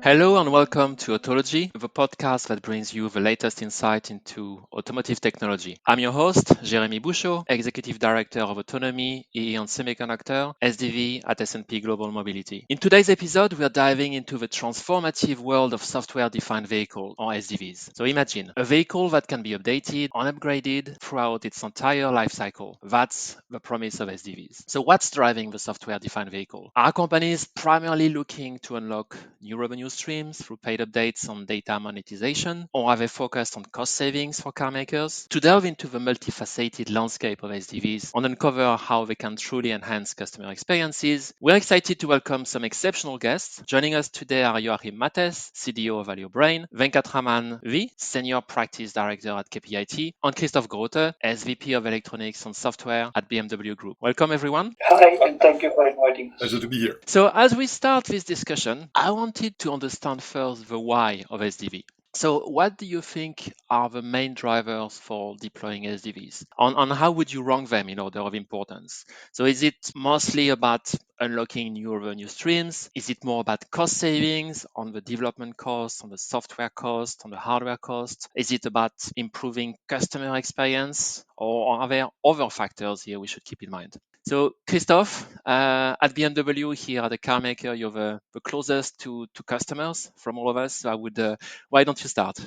Hello and welcome to Autology, the podcast that brings you the latest insight into automotive technology. I'm your host, Jeremie Bouchaud, Executive Director of Autonomy, EE on Semiconductor, SDV at S&P Global Mobility. In today's episode, we are diving into the transformative world of software-defined vehicle, or SDVs. So imagine a vehicle that can be updated and upgraded throughout its entire life cycle. That's the promise of SDVs. So what's driving the software-defined vehicle? Are companies primarily looking to unlock new revenue streams through paid updates on data monetization, or are they focused on cost savings for car makers? To delve into the multifaceted landscape of SDVs and uncover how they can truly enhance customer experiences, we're excited to welcome some exceptional guests. Joining us today are Joachim, CDO of Valeo, Venkatraman V, Senior Practice Director at KPIT, and Christoph Grote, SVP of Electronics and Software at BMW Group. Welcome, everyone. Hi, and thank you for inviting us. Pleasure to be here. So as we start this discussion, I wanted to understand first the why of SDV. So what do you think are the main drivers for deploying SDVs? On how would you rank them in order of importance? So is it mostly about unlocking new revenue streams? Is it more about cost savings on the development cost, on the software cost, on the hardware cost? Is it about improving customer experience? Or are there other factors here we should keep in mind? So, Christoph, at BMW here at the car maker, you're the closest to customers from all of us. So I would, why don't you start?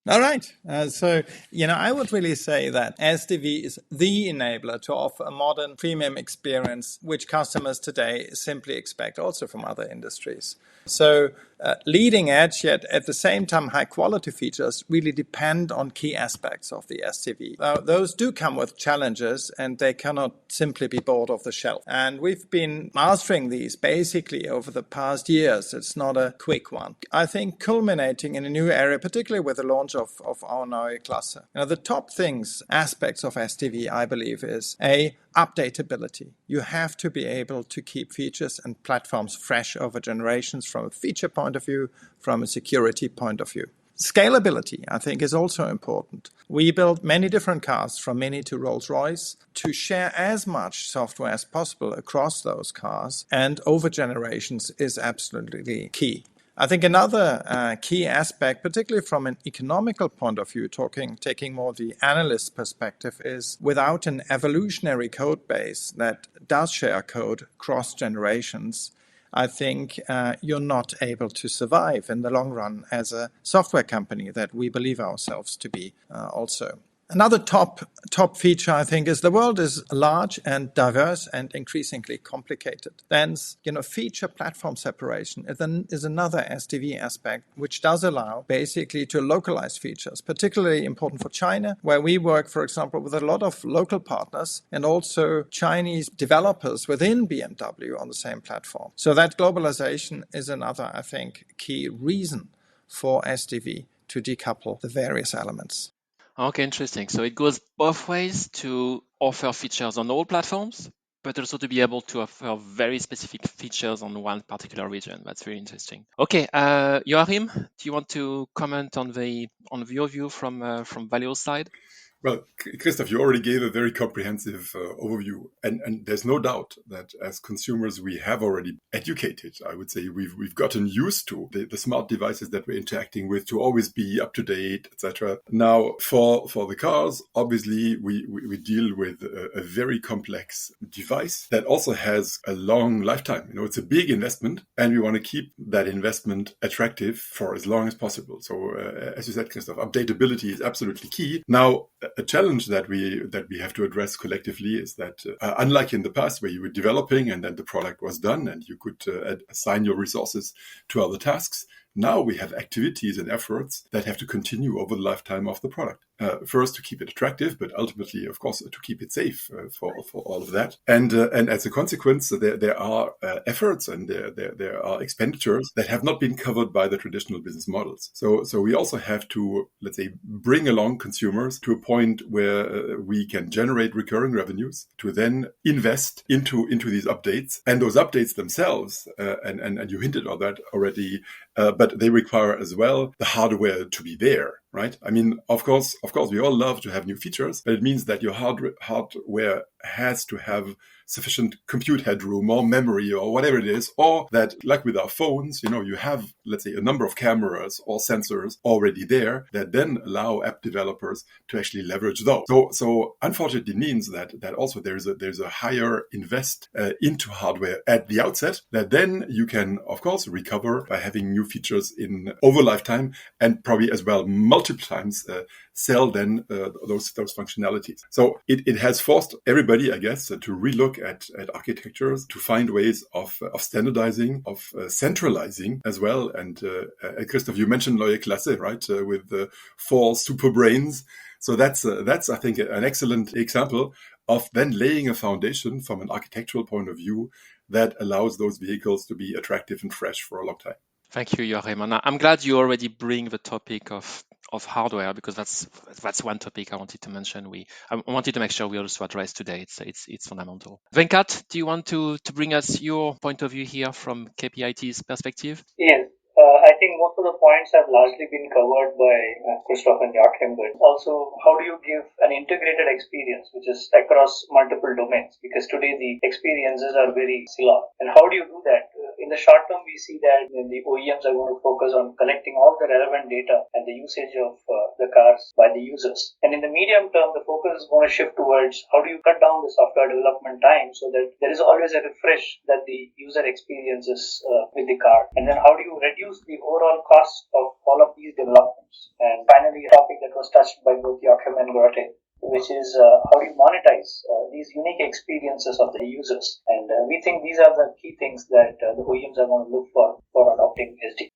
All right. I would really say that SDV is the enabler to offer a modern premium experience, which customers today simply expect also from other industries. So leading edge, yet at the same time high quality features really depend on key aspects of the SDV. Those do come with challenges and they cannot simply be bought off the shelf. And we've been mastering these basically over the past years. It's not a quick one. I think culminating in a new area, particularly with the launch of our Neue Klasse. The top aspects of SDV, I believe, is updatability. You have to be able to keep features and platforms fresh over generations from a feature point of view, from a security point of view. Scalability, I think, is also important. We build many different cars, from Mini to Rolls-Royce, to share as much software as possible across those cars, and over generations is absolutely key. I think another key aspect, particularly from an economical point of view, taking more the analyst perspective, is without an evolutionary code base that does share code cross generations, I think you're not able to survive in the long run as a software company that we believe ourselves to be also. Another top feature, I think, is the world is large and diverse and increasingly complicated. Then, feature platform separation is another SDV aspect, which does allow basically to localize features, particularly important for China, where we work, for example, with a lot of local partners and also Chinese developers within BMW on the same platform. So that globalization is another, I think, key reason for SDV to decouple the various elements. Okay, interesting. So it goes both ways to offer features on all platforms, but also to be able to offer very specific features on one particular region. That's very interesting. Okay, Joachim, do you want to comment on your view from Valeo's side? Well, Christoph, you already gave a very comprehensive overview, and there's no doubt that as consumers we have already educated. I would say we've gotten used to the smart devices that we're interacting with to always be up to date, etc. Now, for the cars, obviously we deal with a very complex device that also has a long lifetime. It's a big investment, and we want to keep that investment attractive for as long as possible. So, as you said, Christoph, updatability is absolutely key. Now, a challenge that we have to address collectively is that unlike in the past where you were developing and then the product was done and you could assign your resources to other tasks, now we have activities and efforts that have to continue over the lifetime of the product. First, to keep it attractive, but ultimately, of course, to keep it safe for all of that. And as a consequence, there are efforts and there are expenditures that have not been covered by the traditional business models. So we also have to, let's say, bring along consumers to a point where we can generate recurring revenues to then invest into these updates. And those updates themselves, and you hinted on that already, but they require as well the hardware to be there, right? I mean, of course, we all love to have new features, but it means that your hardware has to have sufficient compute headroom or memory or whatever it is, or that, like with our phones, you have, let's say, a number of cameras or sensors already there that then allow app developers to actually leverage those. So unfortunately means that also there's a higher invest into hardware at the outset that then you can, of course, recover by having new features in over lifetime, and probably as well multiple times sell then those functionalities. So it has forced everybody, I guess, to relook at architectures, to find ways of standardizing, of centralizing as well. And Christoph, you mentioned Neue Klasse, right, with 4 super brains. So that's I think, an excellent example of then laying a foundation from an architectural point of view that allows those vehicles to be attractive and fresh for a long time. Thank you, Joachim. And I'm glad you already bring the topic of hardware, because that's one topic I wanted to mention. I wanted to make sure we also address today. It's fundamental. Venkat, do you want to bring us your point of view here from KPIT's perspective? Yes. I think most of the points have largely been covered by Christoph and Joachim, but also how do you give an integrated experience which is across multiple domains? Because today the experiences are very siloed. And how do you do that? In the short term, we see that the OEMs are going to focus on collecting all the relevant data and the usage of the cars by the users. And in the medium term, the focus is going to shift towards how do you cut down the software development time so that there is always a refresh that the user experiences with the car. And then how do you reduce the overall cost of all of these developments? And finally, a topic that was touched by both Joachim and Grote, which is how do you monetize these unique experiences of the users. And we think these are the key things that the OEMs are going to look for adopting SD.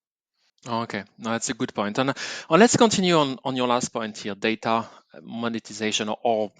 Okay, no, that's a good point. And let's continue on your last point here, data monetization or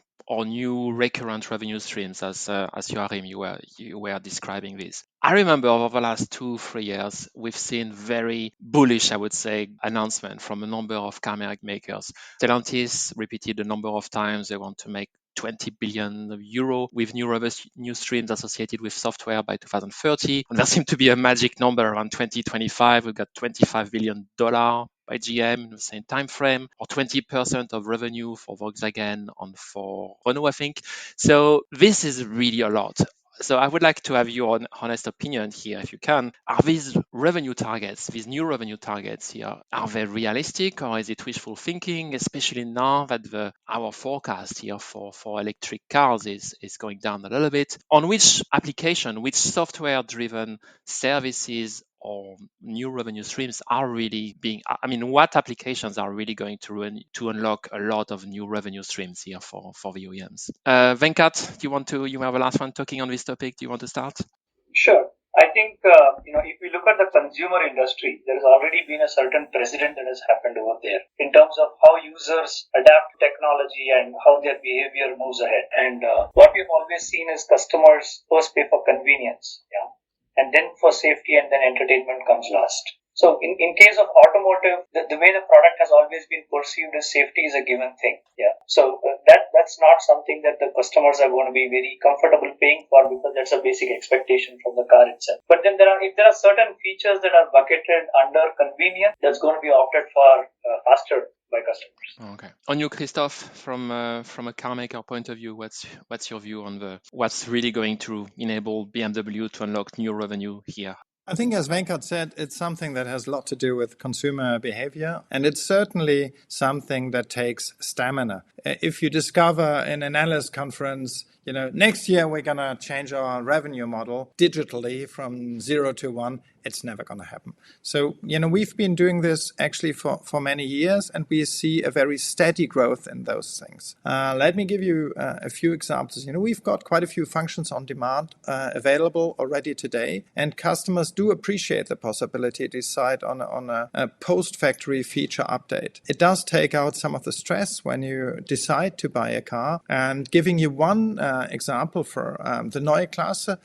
new recurrent revenue streams, as Joachim, you were describing this. I remember over the last 2-3 years, we've seen very bullish, I would say, announcement from a number of car makers. Stellantis repeated a number of times they want to make 20 billion euro with new revenue streams associated with software by 2030. And there seemed to be a magic number around 2025. We've got $25 billion by GM in the same time frame, or 20% of revenue for Volkswagen and for Renault, I think. So this is really a lot. So I would like to have your honest opinion here, if you can. Are these revenue targets, these new revenue targets here, are they realistic, or is it wishful thinking, especially now that our forecast here for electric cars is going down a little bit? On which application, which software-driven services or new revenue streams are really what applications are really going to unlock a lot of new revenue streams here for the OEMs? Venkat, you have the last one talking on this topic. Do you want to start? Sure. I think, if we look at the consumer industry, there has already been a certain precedent that has happened over there in terms of how users adapt technology and how their behavior moves ahead. And what we've always seen is customers first pay for convenience, and then for safety, and then entertainment comes last. So in case of automotive, the way the product has always been perceived as safety is a given thing. So that's not something that the customers are going to be very comfortable paying for, because that's a basic expectation from the car itself. But then if there are certain features that are bucketed under convenience, that's going to be opted for faster by customers. Okay. On you, Christoph, from a car maker point of view, what's your view on what's really going to enable BMW to unlock new revenue here? I think, as Venkat said, it's something that has a lot to do with consumer behavior, and it's certainly something that takes stamina. If you discover in an analyst conference, next year we're going to change our revenue model digitally from 0 to 1, it's never going to happen. So, we've been doing this actually for many years, and we see a very steady growth in those things. Let me give you a few examples. We've got quite a few functions on demand available already today, and customers do appreciate the possibility to decide on a post-factory feature update. It does take out some of the stress when you decide to buy a car. And giving you one example for the Neue Klasse,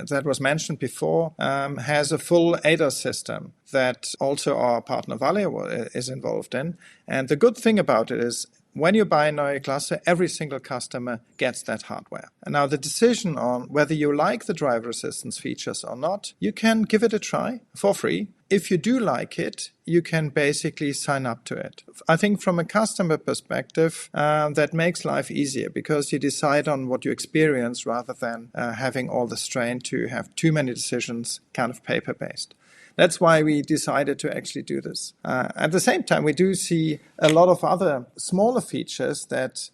that was mentioned before, has a full ADAS system that also our partner Valeo is involved in. And the good thing about it is, when you buy a Neue Klasse, every single customer gets that hardware. And now the decision on whether you like the driver assistance features or not, you can give it a try for free. if you do like it, you can basically sign up to it. I think from a customer perspective, that makes life easier because you decide on what you experience rather than having all the strain to have too many decisions kind of paper-based. That's why we decided to actually do this. At the same time, we do see a lot of other smaller features that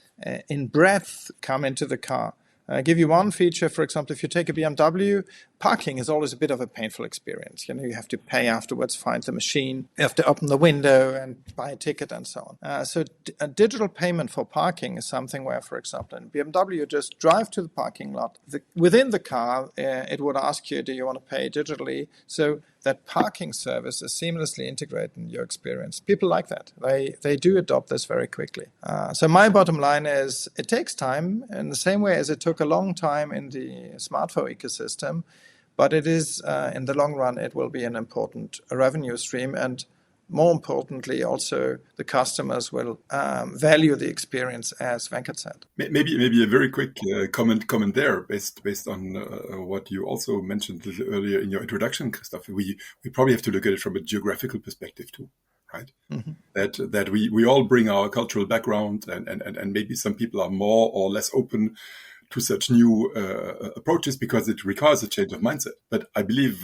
in breadth come into the car. I'll give you one feature. For example, if you take a BMW, parking is always a bit of a painful experience. You have to pay afterwards, find the machine, you have to open the window and buy a ticket and so on. So a digital payment for parking is something where, for example, in BMW, you just drive to the parking lot. Within the car, it would ask you, do you want to pay digitally? So that parking service is seamlessly integrated in your experience. People like that. They do adopt this very quickly. So my bottom line is it takes time in the same way as it took a long time in the smartphone ecosystem, but it is, in the long run, it will be an important revenue stream. And more importantly, also the customers will value the experience, as Venkat said. Maybe a very quick comment there, based on what you also mentioned a little earlier in your introduction, Christoph. We probably have to look at it from a geographical perspective too, right? Mm-hmm. That we all bring our cultural background, and maybe some people are more or less open to such new approaches because it requires a change of mindset. But I believe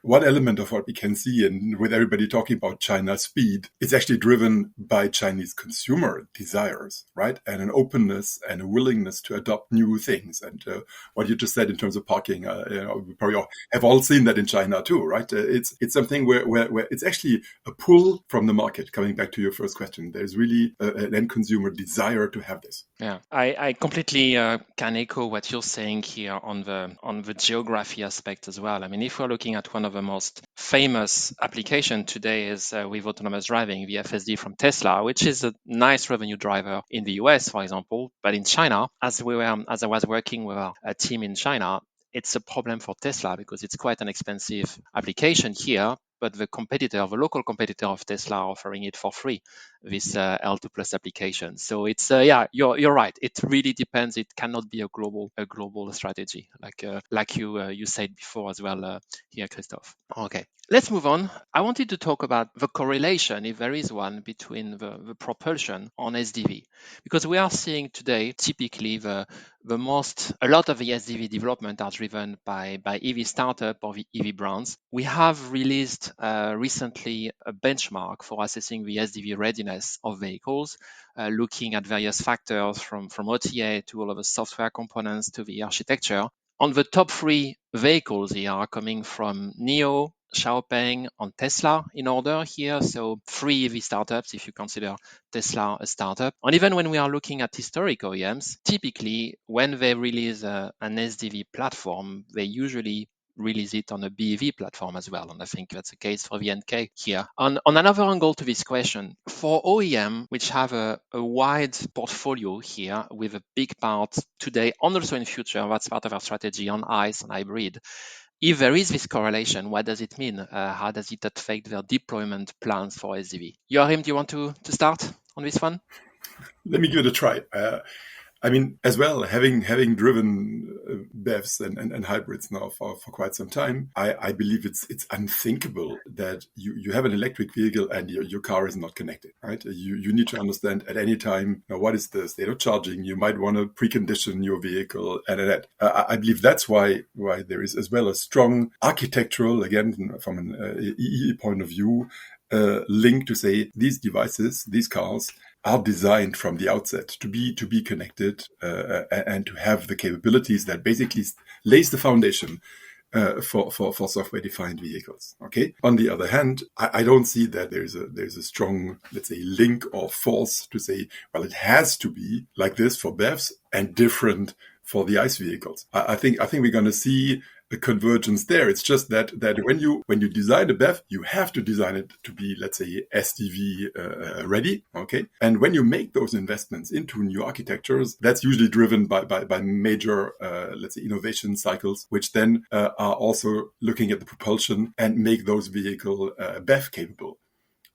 one element of what we can see, and with everybody talking about China's speed, it's actually driven by Chinese consumer desires, right? And an openness and a willingness to adopt new things. And what you just said in terms of parking, we probably have all seen that in China too, right? It's something where it's actually a pull from the market. Coming back to your first question, there's really an end consumer desire to have this. Yeah, I completely can echo what you're saying here on the geography aspect as well. I mean, if we're looking at one of the most famous applications today is with autonomous driving, the FSD from Tesla, which is a nice revenue driver in the US, for example. But in China, as I was working with a team in China, it's a problem for Tesla because it's quite an expensive application here. But the local competitor of Tesla are offering it for free, this L2 Plus application. So it's you're right. It really depends. It cannot be a global strategy, like you said before as well here, Christoph. Okay, let's move on. I wanted to talk about the correlation, if there is one, between the propulsion on SDV, because we are seeing today typically a lot of the SDV development are driven by EV startup or the EV brands. We have released recently a benchmark for assessing the SDV readiness of vehicles, looking at various factors from OTA to all of the software components to the architecture. On the top 3 vehicles here are coming from NIO, Xiaopeng, and Tesla in order here. So 3 EV startups, if you consider Tesla a startup. And even when we are looking at historic OEMs, typically when they release an SDV platform, they usually release it on a BEV platform as well. And I think that's the case for the NK here. On another angle to this question, for OEM, which have a wide portfolio here with a big part today and also in future, that's part of our strategy on ICE and hybrid. If there is this correlation, what does it mean? How does it affect their deployment plans for SDV? Joachim, do you want to start on this one? Let me give it a try. I mean, as well, having driven BEVs and hybrids now for quite some time, I believe it's unthinkable that you have an electric vehicle and your car is not connected, right? You need to understand at any time, what is the state of charging? You might want to precondition your vehicle and I believe that's why there is as well a strong architectural, again, from an EE point of view, link to say these devices, these cars, are designed from the outset to be connected and to have the capabilities that basically lays the foundation for software-defined vehicles. Okay. On the other hand, I don't see that there's a strong, let's say, link or force to say, well, it has to be like this for BEVs and different for the ICE vehicles. I think we're going to see a convergence there. It's just that when you design a BEV, you have to design it to be, let's say, SDV ready. Okay, and when you make those investments into new architectures, that's usually driven by major, let's say, innovation cycles, which then are also looking at the propulsion and make those vehicles BEV capable.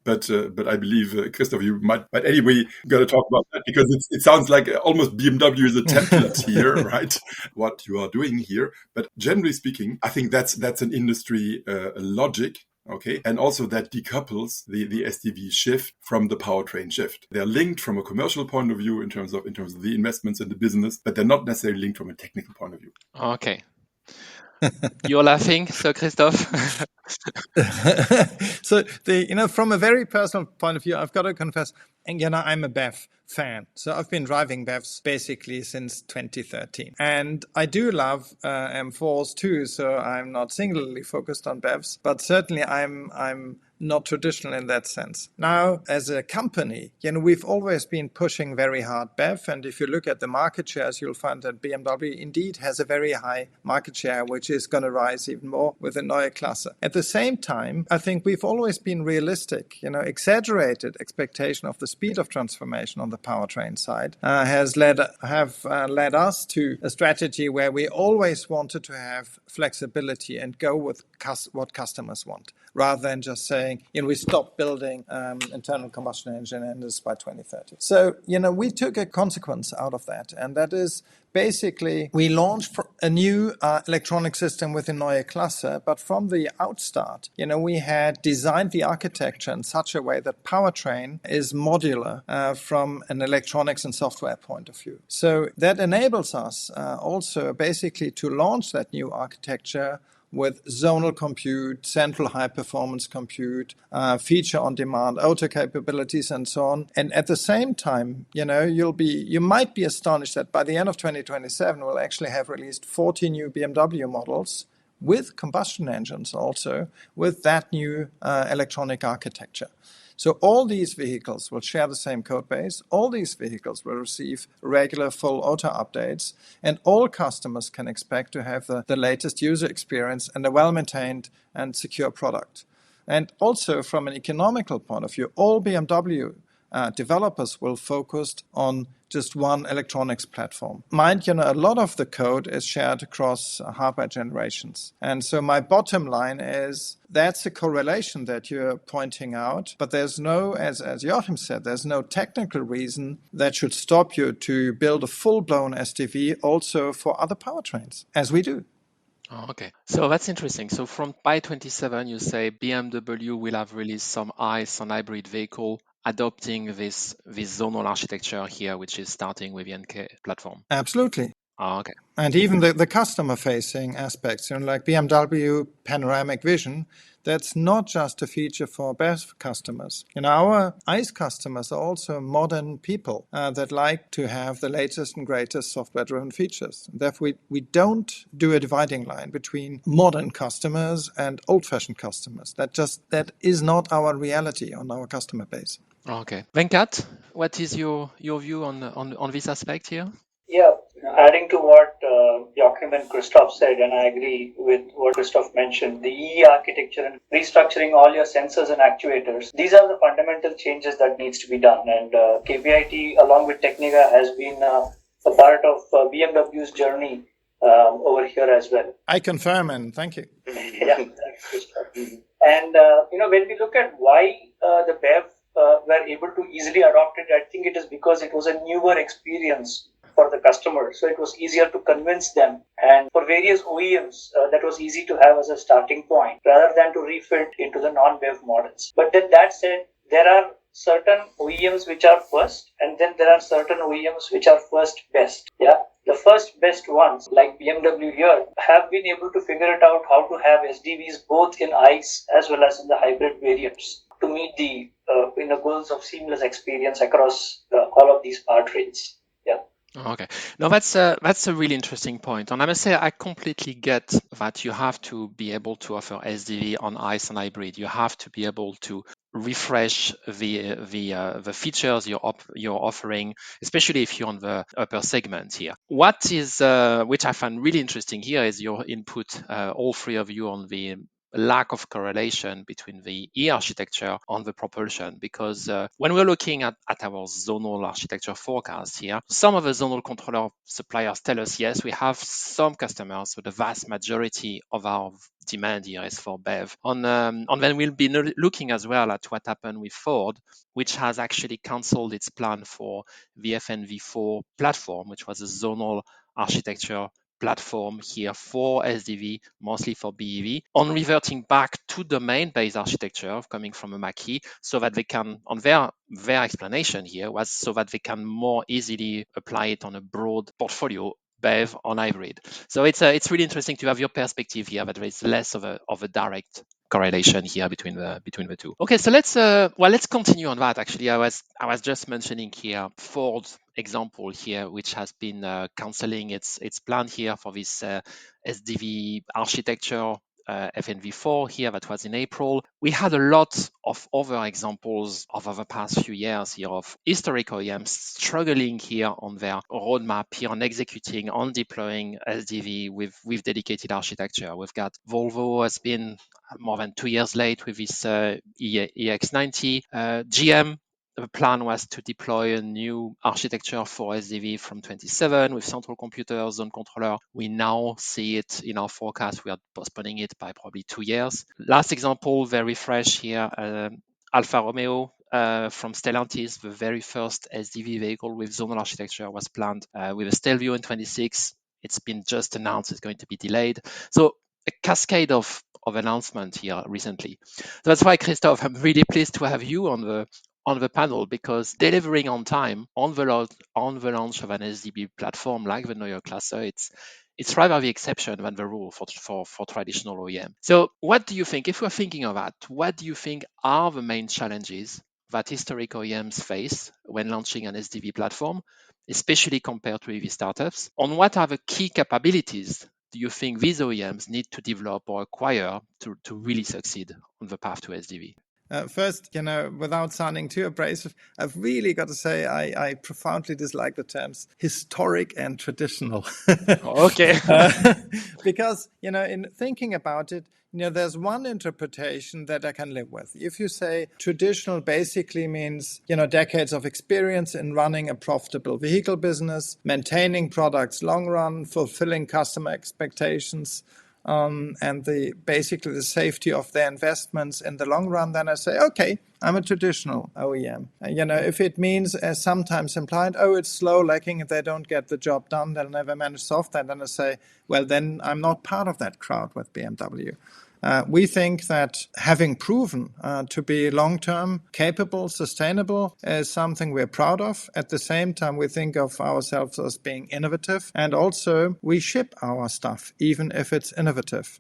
But I believe, Christoph, you might. But anyway, got to talk about that because it sounds like almost BMW is a template here, right? What you are doing here. But generally speaking, I think that's an industry logic. Okay, and also that decouples the SDV shift from the powertrain shift. They're linked from a commercial point of view in terms of the investments in the business, but they're not necessarily linked from a technical point of view. Okay. You're laughing, so Christoph. So from a very personal point of view, I've got to confess, and I'm a BEV fan. So I've been driving BEVs basically since 2013, and I do love M4s too. So I'm not singularly focused on BEVs, but certainly I'm not traditional in that sense. Now, as a company, we've always been pushing very hard BEV, and if you look at the market shares, you'll find that BMW indeed has a very high market share, which is going to rise even more with the Neue Klasse. At the same time, I think we've always been realistic. Exaggerated expectation of the speed of transformation on the powertrain side have led us to a strategy where we always wanted to have flexibility and go with what customers want, rather than just saying, we stop building internal combustion engine engines by 2030. So, we took a consequence out of that, and that is basically we launched a new electronic system within Neue Klasse, but from the outstart, we had designed the architecture in such a way that powertrain is modular from an electronics and software point of view. So that enables us also basically to launch that new architecture with zonal compute, central high-performance compute, feature-on-demand auto capabilities, and so on. And at the same time, you might be astonished that by the end of 2027, we'll actually have released 40 new BMW models with combustion engines also, with that new electronic architecture. So all these vehicles will share the same code base. All these vehicles will receive regular full auto updates, and all customers can expect to have the latest user experience and a well-maintained and secure product. And also from an economical point of view, all BMW developers will focus on just one electronics platform. Mind you, a lot of the code is shared across hardware generations. And so my bottom line is that's a correlation that you're pointing out, but there's no, as Joachim said, there's no technical reason that should stop you to build a full-blown SDV also for other powertrains, as we do. Oh, okay. So that's interesting. So from by 27, you say BMW will have released some ICE and hybrid vehicle adopting this zonal architecture here, which is starting with the NK platform. Absolutely. Oh, okay. And even the customer-facing aspects, like BMW Panoramic Vision, that's not just a feature for BEV customers. Our ICE customers are also modern people that like to have the latest and greatest software-driven features. Therefore, we don't do a dividing line between modern customers and old-fashioned customers. That is not our reality on our customer base. Okay. Venkat, what is your view on this aspect here? Yeah, adding to what Joachim and Christoph said, and I agree with what Christoph mentioned, the EE architecture and restructuring all your sensors and actuators, these are the fundamental changes that needs to be done. And KPIT, along with Technica, has been a part of BMW's journey over here as well. I confirm, and thank you. Yeah, thanks, Christoph. And, when we look at why the BEV were able to easily adopt it, I think it is because it was a newer experience for the customer, so it was easier to convince them, and for various OEMs that was easy to have as a starting point rather than to refit into the non-BEV models. But then that said, there are certain OEMs which are first, and then there are certain OEMs which are first best. Yeah, the first best ones like BMW here have been able to figure it out how to have SDVs both in ICE as well as in the hybrid variants to meet the goals of seamless experience across all of these powertrains. Yeah. Okay. No, that's a really interesting point. And I must say, I completely get that you have to be able to offer SDV on ICE and hybrid. You have to be able to refresh the features you're offering, especially if you're on the upper segment here. What is which I find really interesting here is your input, all three of you, on the lack of correlation between the E architecture on the propulsion, because when we're looking at our zonal architecture forecast here, some of the zonal controller suppliers tell us, yes, we have some customers, but the vast majority of our demand here is for BEV. And then we'll be looking as well at what happened with Ford, which has actually cancelled its plan for the FNV4 platform, which was a zonal architecture platform here for SDV, mostly for BEV, on reverting back to domain-based architecture coming from a Mackie, so that they can, on their explanation here was so that they can more easily apply it on a broad portfolio, BEV on hybrid. So it's really interesting to have your perspective here, that there is less of a direct correlation here between the two. Okay, so let's continue on that. Actually, I was just mentioning here Ford's example here, which has been canceling its plan here for this SDV architecture. FNV4 here, that was in April. We had a lot of other examples over the past few years here of historic OEMs struggling here on their roadmap here on executing, on deploying SDV with dedicated architecture. We've got Volvo has been more than 2 years late with this EX90. GM, the plan was to deploy a new architecture for SDV from 27 with central computer, zone controller. We now see it in our forecast. We are postponing it by probably 2 years. Last example, very fresh here, Alfa Romeo from Stellantis, the very first SDV vehicle with zonal architecture was planned with a Stelvio in 26. It's been just announced it's going to be delayed. So a cascade of announcement here recently. So that's why, Christoph, I'm really pleased to have you on the panel, because delivering on time on the launch of an SDV platform like the Neue Klasse, it's rather the exception than the rule for traditional OEM. So what do you think, if we're thinking of that, what do you think are the main challenges that historic OEMs face when launching an SDV platform, especially compared to EV startups? On what are the key capabilities do you think these OEMs need to develop or acquire to really succeed on the path to SDV? First, without sounding too abrasive, I've really got to say I profoundly dislike the terms historic and traditional. Okay. Because, in thinking about it, there's one interpretation that I can live with. If you say traditional basically means, decades of experience in running a profitable vehicle business, maintaining products long run, fulfilling customer expectations, and basically the safety of their investments in the long run, then I say, okay, I'm a traditional OEM. If it means, as sometimes implied, it's slow, lacking, if they don't get the job done, they'll never manage software, then I say, well, then I'm not part of that crowd with BMW. We think that having proven to be long-term, capable, sustainable is something we're proud of. At the same time, we think of ourselves as being innovative, and also we ship our stuff, even if it's innovative,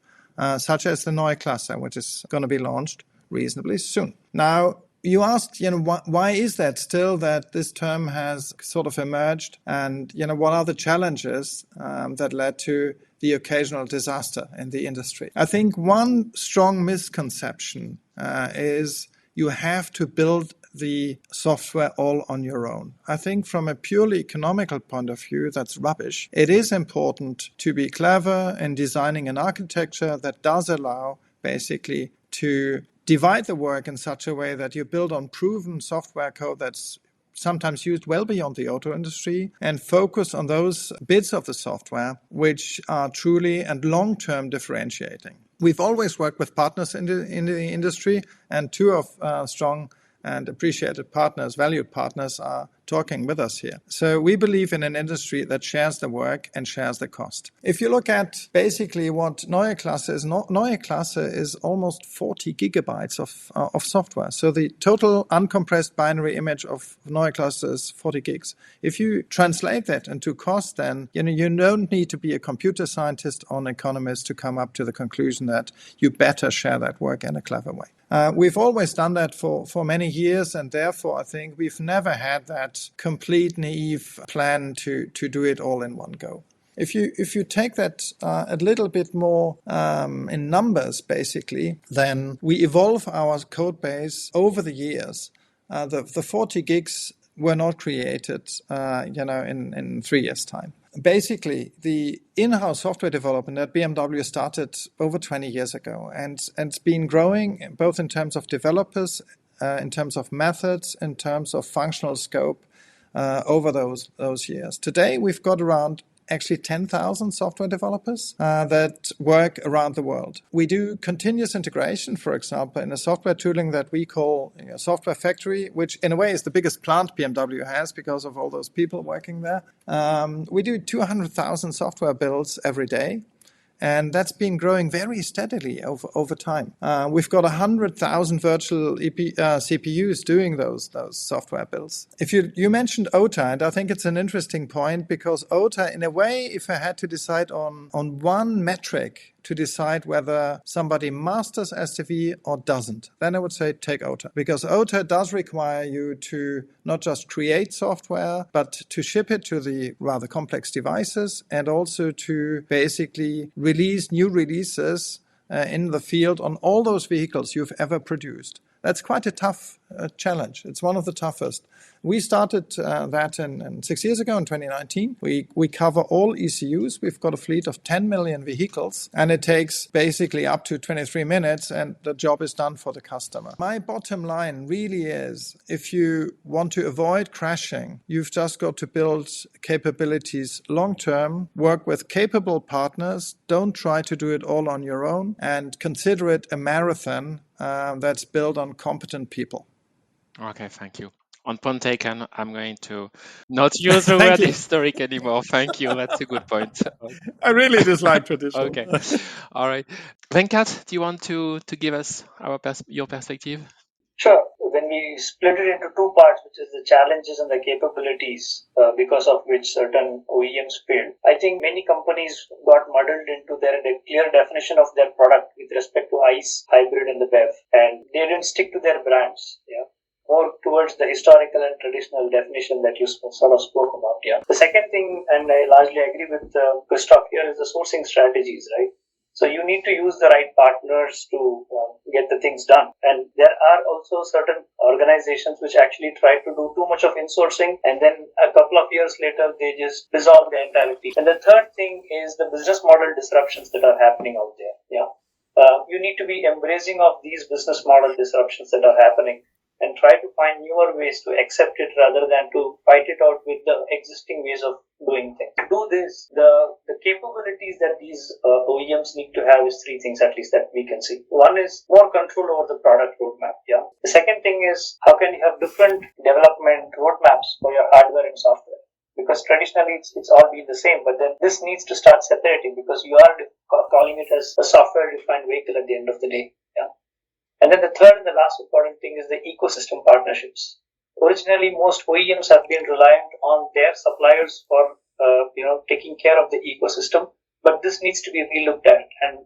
such as the Neue Klasse, which is going to be launched reasonably soon. Now, you asked, why is that still that this term has sort of emerged, and, what are the challenges that led to the occasional disaster in the industry? I think one strong misconception is you have to build the software all on your own. I think from a purely economical point of view, that's rubbish. It is important to be clever in designing an architecture that does allow basically to divide the work in such a way that you build on proven software code that's sometimes used well beyond the auto industry, and focus on those bits of the software which are truly and long-term differentiating. We've always worked with partners in the industry, and two of strong and appreciated partners, valued partners, are talking with us here. So we believe in an industry that shares the work and shares the cost. If you look at basically what Neue Klasse is, Neue Klasse is almost 40 gigabytes of software. So the total uncompressed binary image of Neue Klasse is 40 gigs. If you translate that into cost, then you don't need to be a computer scientist or an economist to come up to the conclusion that you better share that work in a clever way. We've always done that for many years, and therefore I think we've never had that complete naive plan to do it all in one go. If you take that a little bit more in numbers, basically, then we evolve our code base over the years. The 40 gigs were not created, in 3 years' time. Basically, the in-house software development at BMW started over 20 years ago, and it's been growing both in terms of developers, in terms of methods, in terms of functional scope over those years. Today, we've got around actually 10,000 software developers that work around the world. We do continuous integration, for example, in a software tooling that we call Software Factory, which in a way is the biggest plant BMW has because of all those people working there. We do 200,000 software builds every day. And that's been growing very steadily over time. We've got 100,000 virtual CPUs doing those software builds. If you mentioned OTA, and I think it's an interesting point because OTA, in a way, if I had to decide on one metric to decide whether somebody masters SDV or doesn't, then I would say take OTA. Because OTA does require you to not just create software, but to ship it to the rather complex devices and also to basically release new releases in the field on all those vehicles you've ever produced. That's quite a tough challenge. It's one of the toughest. We started that in 6 years ago in 2019. We cover all ECUs. We've got a fleet of 10 million vehicles, and it takes basically up to 23 minutes, and the job is done for the customer. My bottom line really is, if you want to avoid crashing, you've just got to build capabilities long-term, work with capable partners, don't try to do it all on your own, and consider it a marathon that's built on competent people. Okay, thank you. On point taken, I'm going to not use the word historic anymore. Thank you. That's a good point. I really dislike traditional. Okay. All right. Venkat, do you want to give us your perspective? Sure. When we split it into two parts, which is the challenges and the capabilities because of which certain OEMs failed, I think many companies got muddled into their clear definition of their product with respect to ICE, hybrid, and the BEV, and they didn't stick to their brands. Yeah. More towards the historical and traditional definition that you sort of spoke about. Yeah. The second thing, and I largely agree with Christoph here, is the sourcing strategies, right? So you need to use the right partners to get the things done. And there are also certain organizations which actually try to do too much of insourcing, and then a couple of years later, they just dissolve the entire team. And the third thing is the business model disruptions that are happening out there. Yeah. You need to be embracing of these business model disruptions that are happening and try to find newer ways to accept it rather than to fight it out with the existing ways of doing things. To do this, the capabilities that these OEMs need to have is three things at least that we can see. One is more control over the product roadmap. Yeah. The second thing is how can you have different development roadmaps for your hardware and software? Because traditionally it's all been the same, but then this needs to start separating because you are calling it as a software-defined vehicle at the end of the day. Yeah. And then the third and the last important thing is the ecosystem partnerships. Originally, most OEMs have been reliant on their suppliers for, taking care of the ecosystem, but this needs to be relooked at, and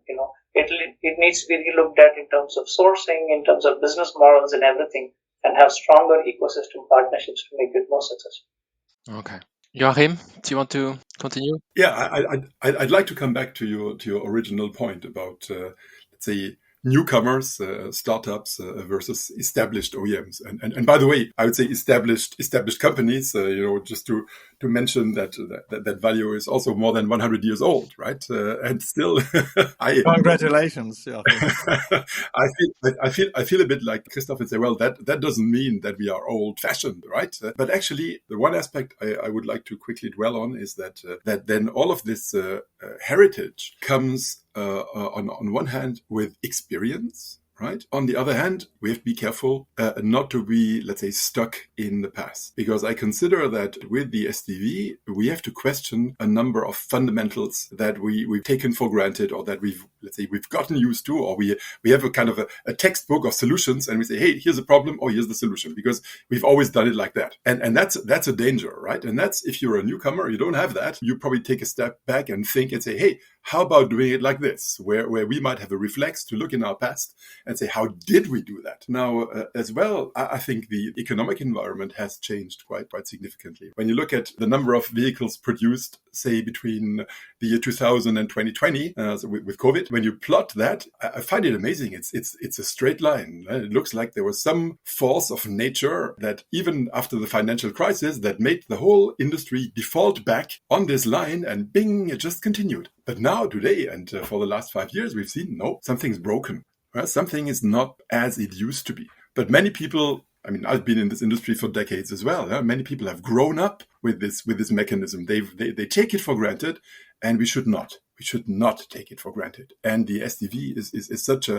it needs to be relooked at in terms of sourcing, in terms of business models, and everything, and have stronger ecosystem partnerships to make it more successful. Okay. Joachim, do you want to continue? Yeah, I'd like to come back to your original point about let's say newcomers, startups versus established OEMs. And by the way, I would say established companies, just to mention that Valeo is also more than 100 years old, right? And still, Congratulations. Yeah. I feel a bit like Christoph would say, well, that doesn't mean that we are old fashioned, right? But actually, the one aspect I would like to quickly dwell on is that then all of this heritage comes on one hand with experience, right? On the other hand, we have to be careful not to be, let's say, stuck in the past. Because I consider that with the SDV, we have to question a number of fundamentals that we've taken for granted, or that we've gotten used to, or we have a kind of a textbook of solutions, and we say, hey, here's a problem, or here's the solution, because we've always done it like that. And that's a danger, right? And that's, if you're a newcomer, you don't have that, you probably take a step back and think and say, hey, how about doing it like this, where we might have a reflex to look in our past and say, how did we do that? Now, as well, I think the economic environment has changed quite significantly. When you look at the number of vehicles produced, say, between the year 2000 and 2020, with COVID, when you plot that, I find it amazing. It's a straight line. It looks like there was some force of nature that even after the financial crisis that made the whole industry default back on this line, and bing, it just continued. But now, today, and for the last 5 years, we've seen, no, something's broken. Something is not as it used to be. But many people I mean, I've been in this industry for decades as well. Many people have grown up with this mechanism. They take it for granted, and we should not. We should not take it for granted. And the SDV is such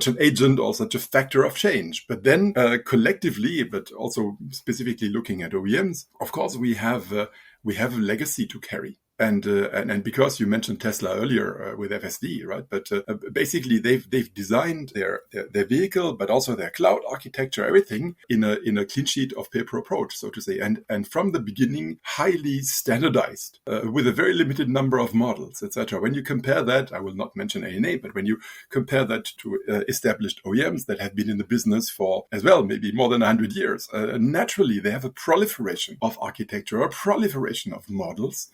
an agent or such a factor of change. But then collectively, but also specifically looking at OEMs, of course, we have a legacy to carry. And because you mentioned Tesla earlier with FSD, right? But basically, they've designed their vehicle, but also their cloud architecture, everything in a clean sheet of paper approach, so to say. And from the beginning, highly standardized with a very limited number of models, etc. When you compare that, I will not mention ANA, but when you compare that to established OEMs that have been in the business for as well, maybe more than 100 years, naturally they have a proliferation of architecture, a proliferation of models.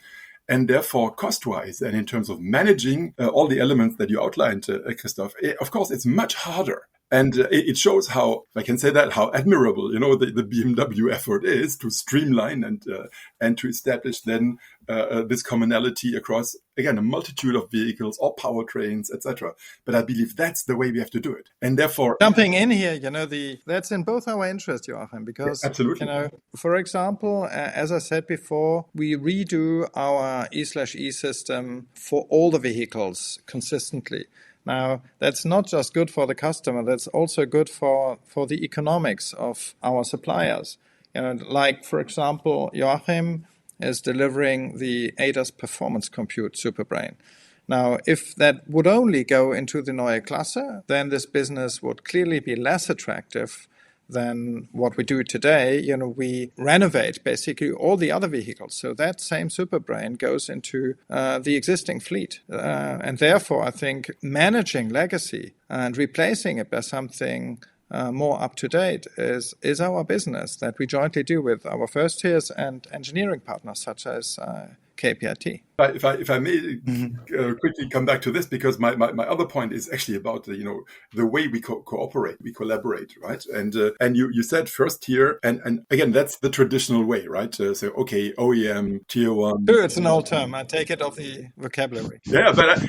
And therefore, cost-wise, and in terms of managing all the elements that you outlined, Christoph, of course, it's much harder. And it shows how, if I can say that, how admirable, the BMW effort is to streamline and to establish then this commonality across, again, a multitude of vehicles or powertrains, etc. But I believe that's the way we have to do it. And therefore, jumping in here, that's in both our interest, Joachim, because, absolutely. For example, as I said before, we redo our E/E system for all the vehicles consistently. Now, that's not just good for the customer, that's also good for the economics of our suppliers. Like, for example, Joachim is delivering the ADAS performance compute superbrain. Now, if that would only go into the Neue Klasse, then this business would clearly be less attractive than what we do today. We renovate basically all the other vehicles. So that same superbrain goes into the existing fleet. And therefore, I think managing legacy and replacing it by something more up to date is our business that we jointly do with our first tiers and engineering partners such as KPIT. If I may quickly come back to this, because my other point is actually about the way we cooperate, we collaborate, right? And you said first tier, and again that's the traditional way, right? So okay, OEM, tier one. Sure, it's an old term. I take it off the vocabulary. Yeah, but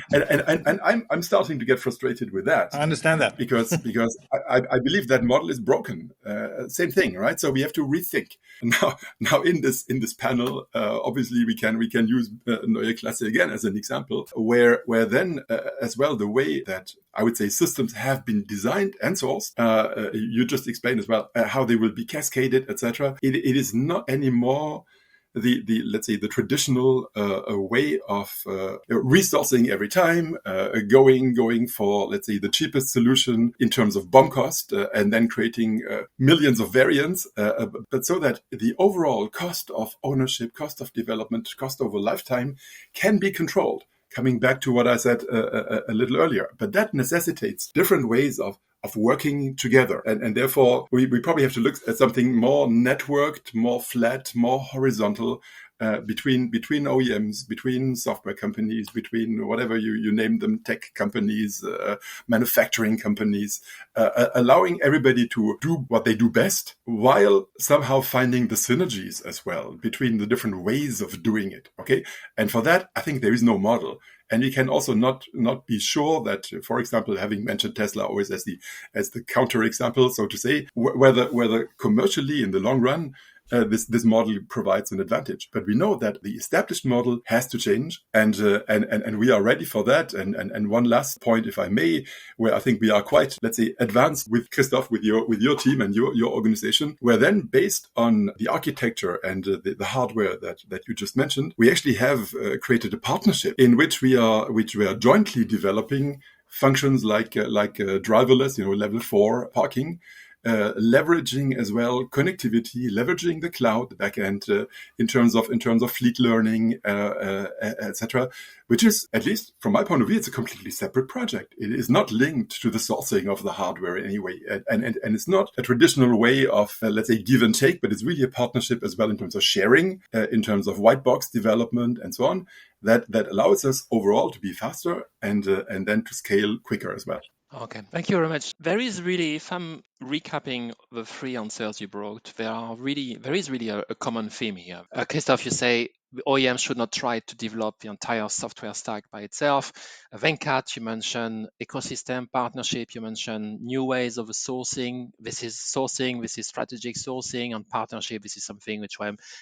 I'm starting to get frustrated with that. I understand that because I believe that model is broken. Same thing, right? So we have to rethink. Now in this panel, obviously we can use Neue Klasse again as an example, where then as well the way that I would say systems have been designed and sourced, you just explained as well how they will be cascaded, etc. It is not anymore the let's say the traditional way of resourcing every time, going for, let's say, the cheapest solution in terms of BOM cost, and then creating millions of variants, but so that the overall cost of ownership, cost of development, cost over lifetime can be controlled. Coming back to what I said a little earlier, but that necessitates different ways of working together. And therefore, we probably have to look at something more networked, more flat, more horizontal, between OEMs, between software companies, between whatever you name them, tech companies, manufacturing companies, allowing everybody to do what they do best, while somehow finding the synergies as well between the different ways of doing it. Okay, and for that, I think there is no model. And we can also not be sure that, for example, having mentioned Tesla always as the counter example, so to say, whether commercially in the long run this model provides an advantage. But we know that the established model has to change, and we are ready for that. And one last point, if I may, where I think we are quite, let's say, advanced with Christoph, with your team and your organization, where then based on the architecture and the hardware that you just mentioned, we actually have created a partnership in which we are jointly developing functions like driverless, level 4 parking. Leveraging as well connectivity, leveraging the cloud, the backend in terms of fleet learning, etc. Which is, at least from my point of view, it's a completely separate project. It is not linked to the sourcing of the hardware in any way, and it's not a traditional way of let's say give and take, but it's really a partnership as well in terms of sharing, in terms of white box development and so on. That allows us overall to be faster and then to scale quicker as well. Okay, thank you very much. There is really, if I'm recapping the three answers you brought, there is really a common theme here. Christoph, you say OEMs should not try to develop the entire software stack by itself. Venkat, you mentioned ecosystem partnership, you mentioned new ways of sourcing. This is strategic sourcing, and partnership. This is something which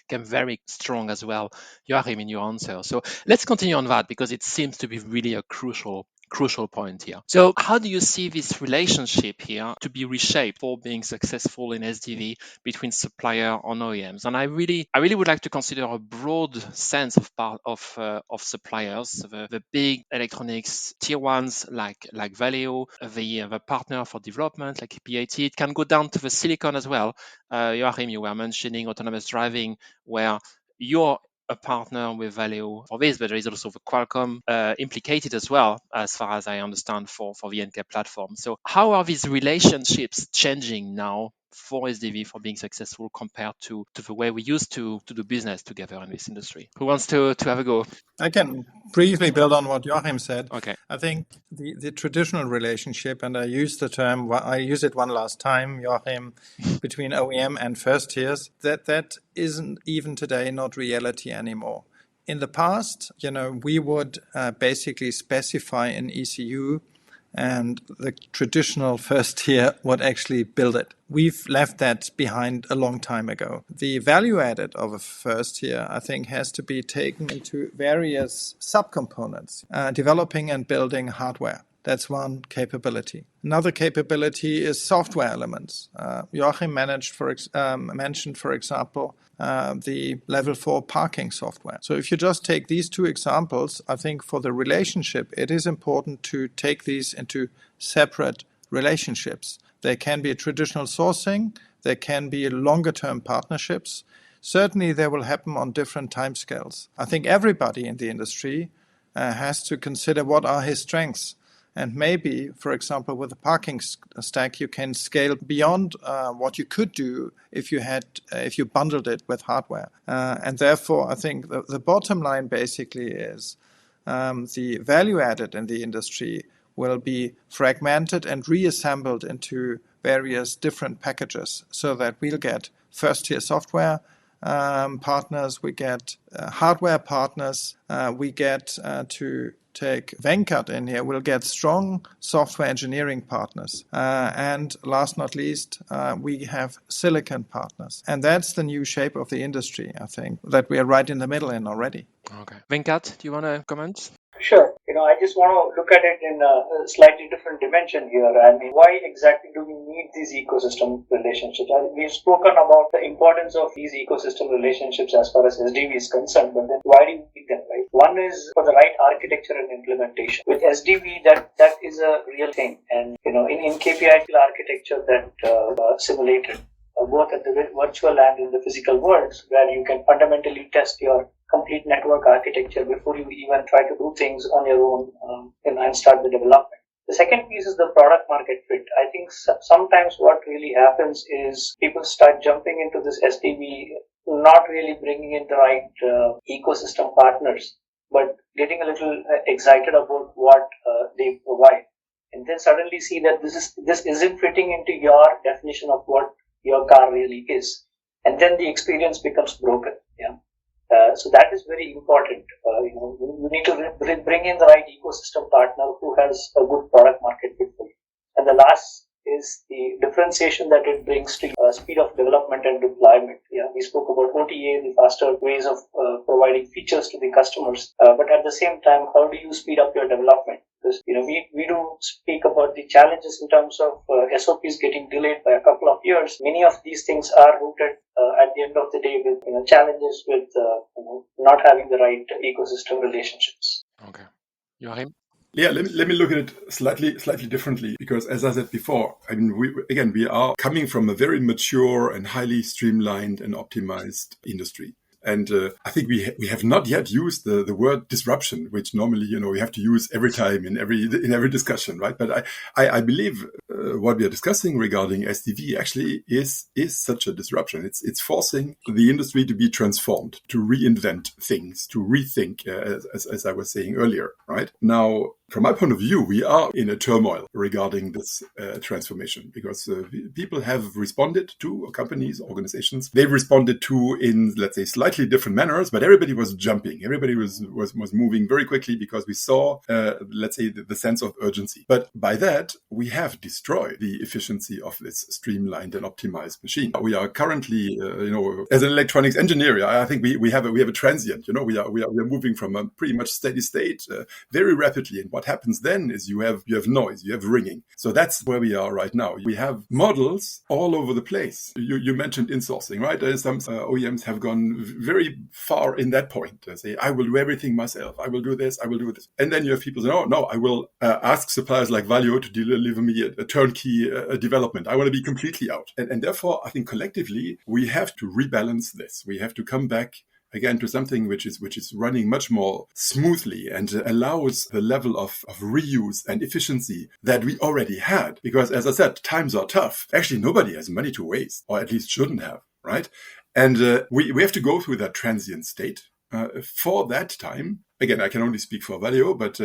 came very strong as well, Joachim, in your answer. So let's continue on that because it seems to be really a crucial point here. So how do you see this relationship here to be reshaped for being successful in SDV between supplier and OEMs? And I really would like to consider a broad sense of suppliers, the big electronics tier ones like Valeo, the partner for development like KPIT. It can go down to the silicon as well. Joachim, you were mentioning autonomous driving, where you're a partner with Valeo for this, but there is also the Qualcomm implicated as well, as far as I understand, for the NK platform. So how are these relationships changing now for SDV for being successful compared to the way we used to do business together in this industry? Who wants to have a go? I can briefly build on what Joachim said. Okay. I think the traditional relationship, and I use it one last time, Joachim, between OEM and first tiers, that isn't even today not reality anymore. In the past, we would basically specify an ECU, and the traditional first tier would actually build it. We've left that behind a long time ago. The value added of a first tier, I think, has to be taken into various subcomponents, developing and building hardware. That's one capability. Another capability is software elements. Joachim mentioned, for example, the level 4 parking software. So if you just take these two examples, I think for the relationship, it is important to take these into separate relationships. There can be traditional sourcing, there can be longer-term partnerships. Certainly, they will happen on different timescales. I think everybody in the industry has to consider what are his strengths. And maybe, for example, with the parking stack, you can scale beyond what you could do if you bundled it with hardware. And therefore, I think the bottom line basically is the value added in the industry will be fragmented and reassembled into various different packages so that we'll get first-tier software partners, we get hardware partners, we get to take Venkat in here, we'll get strong software engineering partners. And last not least, we have silicon partners. And that's the new shape of the industry, I think, that we are right in the middle in already. Okay. Venkat, do you want to comment? Sure. I just want to look at it in a slightly different dimension here. I mean, why exactly do we need these ecosystem relationships? We've spoken about the importance of these ecosystem relationships as far as SDV is concerned, but then why do we need them, right? One is for the right architecture and implementation. With SDV, that is a real thing. And, in KPIT architecture that simulated, both at the virtual and in the physical worlds, where you can fundamentally test your complete network architecture before you even try to do things on your own and start the development. The second piece is the product market fit. I think sometimes what really happens is people start jumping into this SDV, not really bringing in the right ecosystem partners, but getting a little excited about what they provide, and then suddenly see that this isn't fitting into your definition of what your car really is, and then the experience becomes broken. Yeah. So that is very important. You need to bring in the right ecosystem partner who has a good product market fit. And the last is the differentiation that it brings to speed of development and deployment. Yeah, we spoke about OTA, the faster ways of providing features to the customers. But at the same time, how do you speed up your development? Because we do speak about the challenges in terms of SOPs getting delayed by a couple of years. Many of these things are rooted at the end of the day with challenges with not having the right ecosystem relationships. Okay, Joachim. Yeah, let me look at it slightly differently, because as I said before, I mean, we are coming from a very mature and highly streamlined and optimized industry. And I think we have not yet used the word disruption, which normally, we have to use every time in every discussion, right? But I believe what we are discussing regarding SDV actually is such a disruption. It's forcing the industry to be transformed, to reinvent things, to rethink, as I was saying earlier, right? Now, From my point of view, we are in a turmoil regarding this transformation because people have responded to companies, organizations. They've responded to in, let's say, slightly different manners, but everybody was jumping. Everybody was moving very quickly because we saw, let's say, the sense of urgency. But by that, we have destroyed the efficiency of this streamlined and optimized machine. We are currently, as an electronics engineer, I think we have a transient. We are moving from a pretty much steady state very rapidly. And what happens then is you have noise, you have ringing. So that's where we are right now. We have models all over the place. You mentioned insourcing, right? Some OEMs have gone very far in that point. They say, I will do everything myself. I will do this. I will do this. And then you have people say, no, I will ask suppliers like Valeo to deliver me a turnkey development. I want to be completely out. And therefore, I think collectively, we have to rebalance this. We have to come back again to something which is running much more smoothly and allows the level of reuse and efficiency that we already had. Because as I said, times are tough. Actually, nobody has money to waste, or at least shouldn't have, right? And we have to go through that transient state. For that time, again, I can only speak for Valeo, but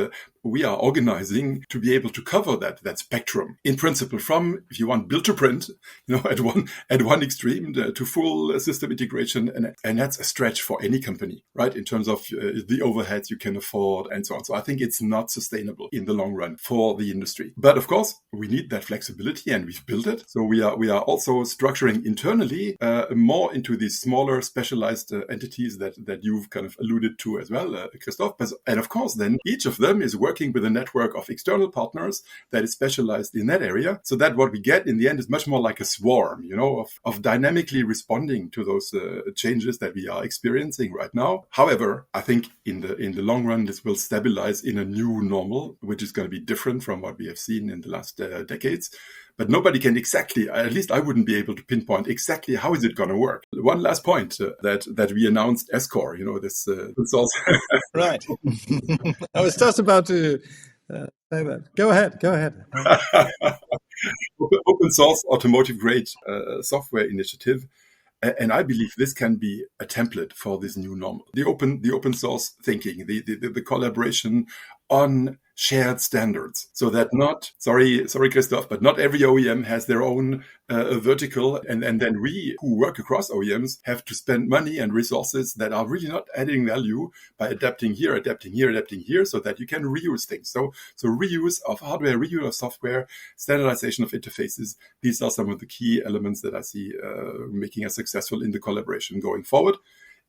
we are organizing to be able to cover that spectrum in principle from, if you want, build to print, at one extreme to full system integration. And that's a stretch for any company, right? In terms of the overheads you can afford and so on. So I think it's not sustainable in the long run for the industry. But of course, we need that flexibility and we've built it. So we are also structuring internally more into these smaller specialized entities that you've kind of alluded to as well, Christoph. And of course, then each of them is working with a network of external partners that is specialized in that area, so that what we get in the end is much more like a swarm, of dynamically responding to those changes that we are experiencing right now. However, I think in the long run, this will stabilize in a new normal, which is going to be different from what we have seen in the last decades. But nobody can exactly, at least I wouldn't be able to pinpoint exactly how is it going to work. One last point that we announced S-Core, this source. Right. I was just about to say that. Go ahead. Open source automotive grade software initiative. And I believe this can be a template for this new normal. The open source thinking, the collaboration on shared standards, so that sorry, Christoph, but not every OEM has their own vertical, and then we who work across OEMs have to spend money and resources that are really not adding value by adapting here, so that you can reuse things. So reuse of hardware, reuse of software, standardization of interfaces. These are some of the key elements that I see making us successful in the collaboration going forward.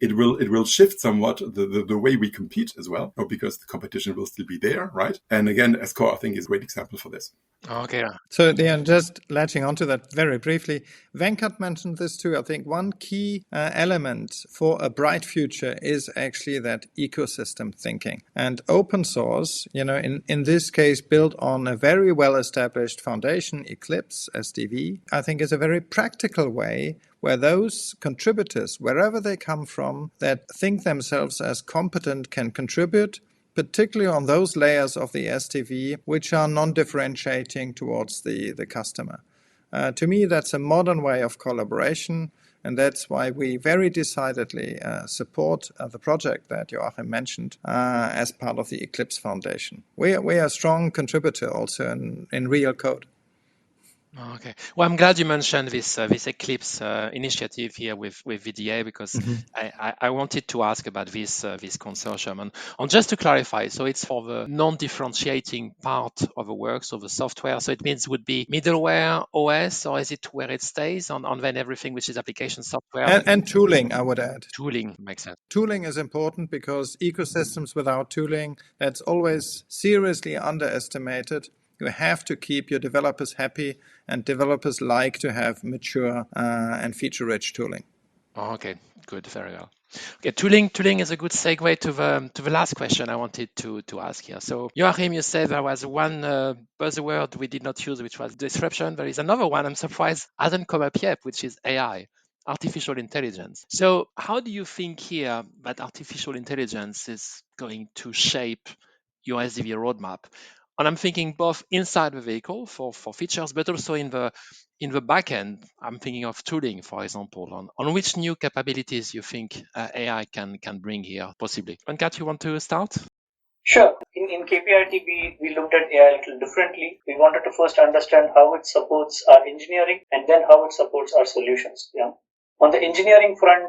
It will shift somewhat the way we compete as well, because the competition will still be there, right? And again, S-Core, I think, is a great example for this. Okay. So, just latching onto that very briefly, Venkat mentioned this too. I think one key element for a bright future is actually that ecosystem thinking. And open source, in this case, built on a very well-established foundation, Eclipse, SDV, I think is a very practical way where those contributors, wherever they come from, that think themselves as competent can contribute, particularly on those layers of the SDV which are non-differentiating towards the customer. To me, that's a modern way of collaboration, and that's why we very decidedly support the project that Joachim mentioned as part of the Eclipse Foundation. We are a strong contributor also in real code. Okay. Well, I'm glad you mentioned this Eclipse initiative here with VDA, because I wanted to ask about this consortium. And just to clarify, so it's for the non-differentiating part of the work, so the software. So it means would be middleware, OS, or is it where it stays on then everything which is application software? And tooling, I would add. Tooling makes sense. Tooling is important because ecosystems without tooling, that's always seriously underestimated. You have to keep your developers happy, and developers like to have mature and feature-rich tooling. Okay, good, very well. Okay, tooling is a good segue to the last question I wanted to ask here. So Joachim, you said there was one buzzword we did not use, which was disruption. There is another one I'm surprised hasn't come up yet, which is AI. Artificial intelligence. So how do you think here that artificial intelligence is going to shape your SDV roadmap? And I'm thinking both inside the vehicle for features, but also in the back end. I'm thinking of tooling, for example, on which new capabilities you think AI can bring here, possibly. Venkat, you want to start? Sure. In in KPIT, we looked at AI a little differently. We wanted to first understand how it supports our engineering and then how it supports our solutions. Yeah. On the engineering front,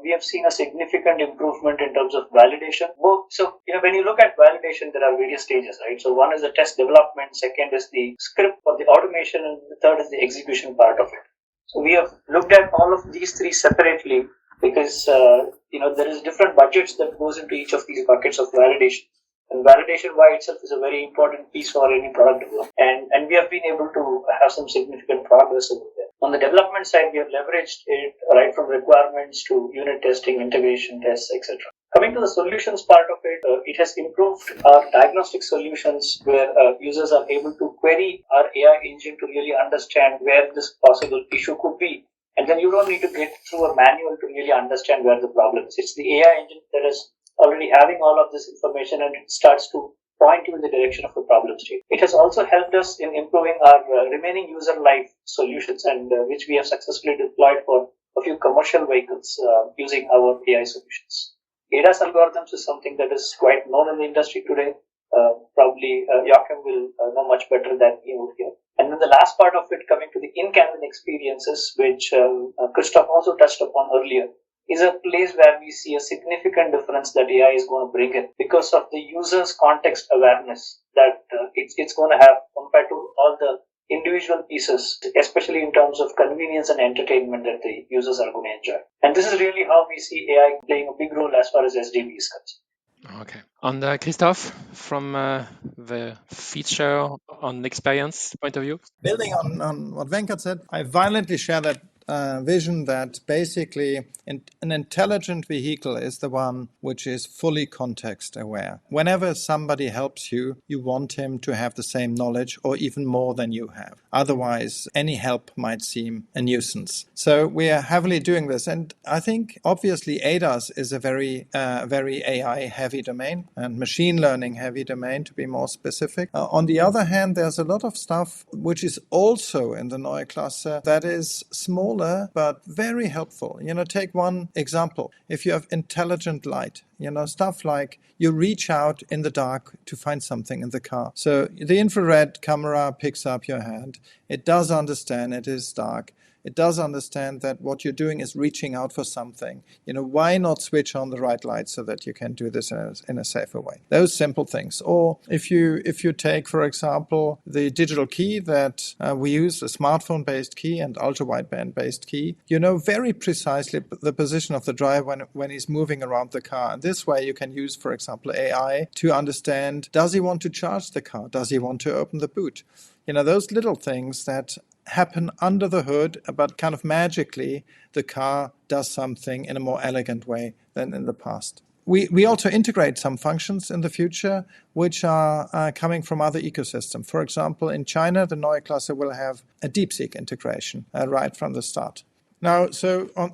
we have seen a significant improvement in terms of validation. So, when you look at validation, there are various stages, right? So one is the test development, second is the script or the automation, and the third is the execution part of it. So we have looked at all of these three separately because, there is different budgets that goes into each of these buckets of validation. And validation by itself is a very important piece for any product development. And we have been able to have some significant progress over there. On the development side, we have leveraged it right from requirements to unit testing, integration tests, etc. Coming to the solutions part of it, it has improved our diagnostic solutions where users are able to query our AI engine to really understand where this possible issue could be. And then you don't need to get through a manual to really understand where the problem is. It's the AI engine that is already having all of this information and it starts to point you in the direction of the problem state. It has also helped us in improving our remaining user life solutions and which we have successfully deployed for a few commercial vehicles using our AI solutions. ADAS algorithms is something that is quite known in the industry today. Probably Joachim will know much better than me over here. And then the last part of it, coming to the in-cabin experiences, which Christoph also touched upon earlier, is a place where we see a significant difference that AI is going to bring in because of the user's context awareness that it's going to have compared to all the individual pieces, especially in terms of convenience and entertainment that the users are going to enjoy. And this is really how we see AI playing a big role as far as SDV is concerned. Okay. And Christoph, from the feature on experience point of view? Building on what Venkat said, I violently share that vision that basically an intelligent vehicle is the one which is fully context aware. Whenever somebody helps you, you want him to have the same knowledge or even more than you have. Otherwise, any help might seem a nuisance. So we are heavily doing this. And I think obviously ADAS is a very AI heavy domain and machine learning heavy domain, to be more specific. On the other hand, there's a lot of stuff which is also in the Neue Klasse that is small but very helpful. Take one example. If you have intelligent light, stuff like you reach out in the dark to find something in the car. So the infrared camera picks up your hand. It does understand it is dark. It does understand that what you're doing is reaching out for something. Why not switch on the right light so that you can do this in a safer way? Those simple things. Or if you take, for example, the digital key that we use, a smartphone-based key and ultra-wideband-based key, very precisely the position of the driver when he's moving around the car. And this way you can use, for example, AI to understand, does he want to charge the car? Does he want to open the boot? Those little things that happen under the hood, but kind of magically the car does something in a more elegant way than in the past. We also integrate some functions in the future which are coming from other ecosystems. For example, in China, the Neue Klasse will have a DeepSeek integration right from the start. Now,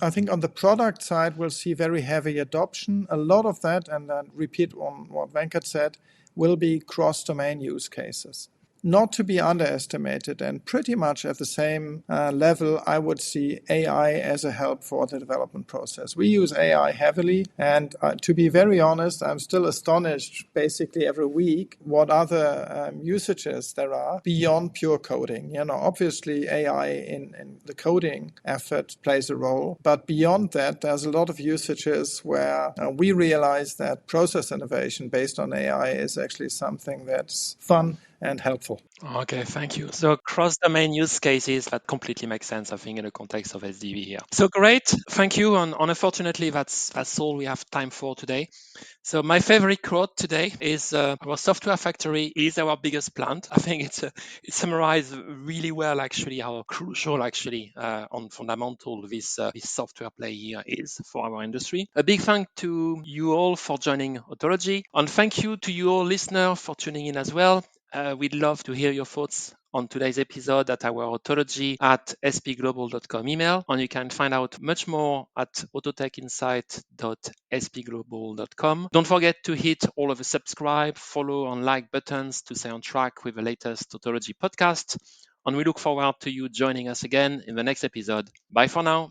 I think on the product side, we'll see very heavy adoption. A lot of that, and then repeat on what Venkat said, will be cross-domain use cases. Not to be underestimated, and pretty much at the same level, I would see AI as a help for the development process. We use AI heavily, and to be very honest, I'm still astonished basically every week what other usages there are beyond pure coding. Obviously AI in the coding effort plays a role, but beyond that, there's a lot of usages where we realize that process innovation based on AI is actually something that's fun and helpful. Okay, thank you. So cross-domain use cases, that completely makes sense, I think, in the context of SDV here. So great, thank you. And unfortunately, that's all we have time for today. So my favorite quote today is our software factory is our biggest plant. I think it summarizes really well actually how crucial actually on fundamental this software play here is for our industry. A big thank to you all for joining Autology, and thank you to you all listeners for tuning in as well. We'd love to hear your thoughts on today's episode at our autology@spglobal.com email, and you can find out much more at autotechinsight.spglobal.com. Don't forget to hit all of the subscribe, follow, and like buttons to stay on track with the latest Autology podcast, and we look forward to you joining us again in the next episode. Bye for now.